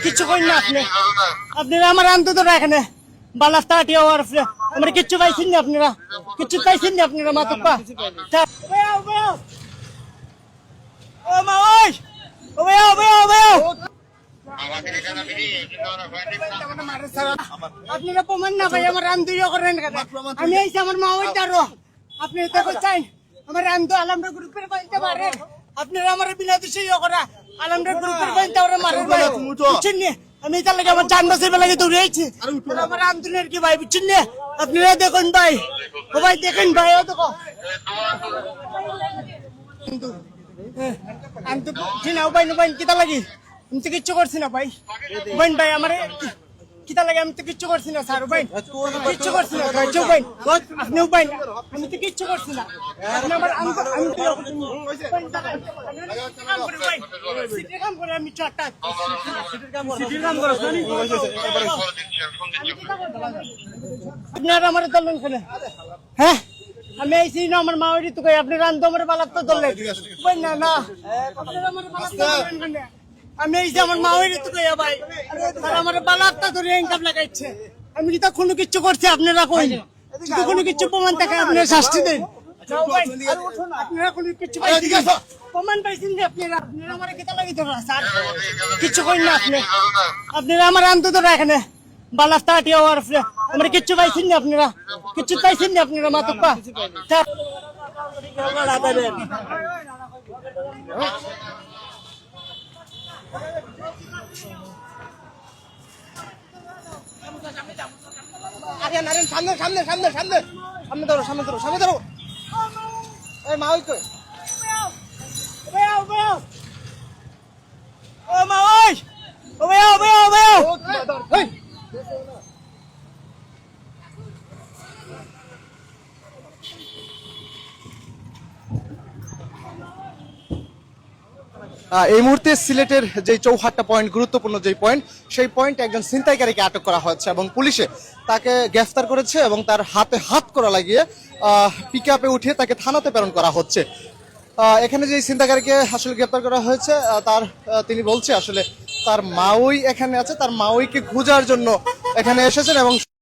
কিচ্ছু করেন না আপনি, আপনারা আমার আনতে তো রাখেন বালাস্তা আমার কিচ্ছু পাইছেন না, আপনারা কিচ্ছু পাইছেন না, আপনারা মাতুপ্পা আপনারা প্রমাণ না ভাই আমার রান দুইও করেন আমি আইসি আমার মা ওই দাঁড়ো আপনি চাই আমার রান তো আলমরা গ্রুপের বাড়িতে পারেন আপনারা আমার বিনা দোষে করা আলমরা গ্রুপের বাড়িতে ওরা মারেন ভাই বুঝছেন না আমি তার লাগে আমার জান বাঁচার বেলাকে দৌড়ে আইছি আমার আন্দোলনের কি ভাই বুঝছেন না আপনারা দেখুন ভাই ও ভাই দেখেন ভাই ও দেখো আমি তো চিনাও ভাই না ভাই কিতা লাগি আমি তো কিচ্ছু করছি না ভাই বাইন ভাই আমার কিতা লাগে আমি তো কিচ্ছু করছি না স্যার ভাই কিচ্ছু করছি না ভাই চো ভাই আপনিও ভাই আমি তো কিচ্ছু করছি না আপনি আমার আমি কাম করে আমি চারটা আপনারা আমার দলেন কেন হ্যাঁ আমি আইসি না আমার মা ওই তো আপনি রান্ধো আমার বালাত তো দলেন না না আপনারা আমার বালাত দলেন কেন আমি এই যে আমার মা ওই তো ভাই আর আমার বালাতটা ধরে ইনকাম লাগাইছে আমি কি তা কোনো কিছু করছি আপনারা কই যদি কোনো কিছু প্রমাণ থাকে আপনারা শাস্তি দেন আপনারা কোনো কিছু প্রমাণ পাইছেন যে আপনারা আমার কিতা লাগি ধরা স্যার কিছু করেন না আপনারা আমার আনতে তো রাখেন বালাস্তা আমার কিচ্ছু পাইছেন না আপনারা কিচ্ছু পাইছেন না আপনারা মাতুপ্পা সামনে সামনে সামনে সামনে সামনে ধরো সামনে ধরো সামনে ধরো এই মা ওই কই ও মা ওই ও ভাই ও ভাই ও ভাই এই এই মুহূর্তে সিলেটের যে চৌহাট্টা পয়েন্ট গুরুত্বপূর্ণ যে পয়েন্ট সেই পয়েন্টে একজন ছিনতাইকারীকে আটক করা হয়েছে এবং পুলিশে তাকে গ্রেফতার করেছে এবং তার হাতে হাত করা লাগিয়ে পিকআপে উঠিয়ে তাকে থানাতে প্রেরণ করা হচ্ছে। এখানে যে ছিনতাইকারীকে আসলে গ্রেফতার করা হয়েছে তিনি বলছে আসলে তার মাওই এখানে আছে, তার মাওইকে খোঁজার জন্য এখানে এসেছেন এবং